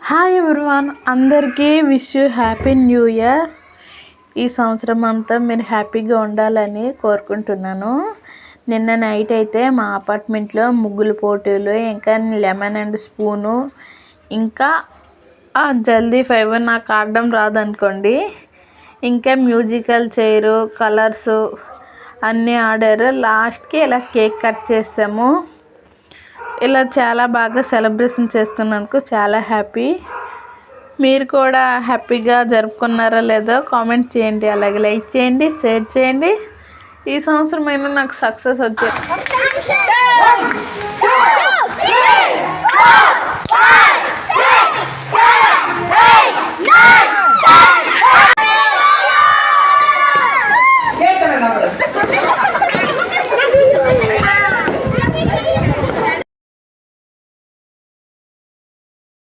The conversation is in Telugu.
హాయ్ ఎవ్రీవన్, అందరికీ wish you happy new year. ఈ సంవత్సరం అంతా మీరు హ్యాపీగా ఉండాలని కోరుకుంటున్నాను. నిన్న నైట్ అయితే మా అపార్ట్మెంట్లో ముగ్గులు పోటీలు, ఇంకా లెమన్ అండ్ స్పూను, ఇంకా జల్దీ 5 నాకు ఆడడం రాదనుకోండి, ఇంకా మ్యూజికల్ చైరు, కలర్సు అన్నీ ఆడారు. లాస్ట్కి ఇలా కేక్ కట్ చేసాము. ఇలా చాలా బాగా సెలబ్రేషన్ చేసుకున్నందుకు చాలా హ్యాపీ. మీరు కూడా హ్యాపీగా జరుపుకున్నారా లేదో కామెంట్ చేయండి, అలాగే లైక్ చేయండి, షేర్ చేయండి. ఈ సంవత్సరం అయినా నాకు సక్సెస్ వచ్చేది.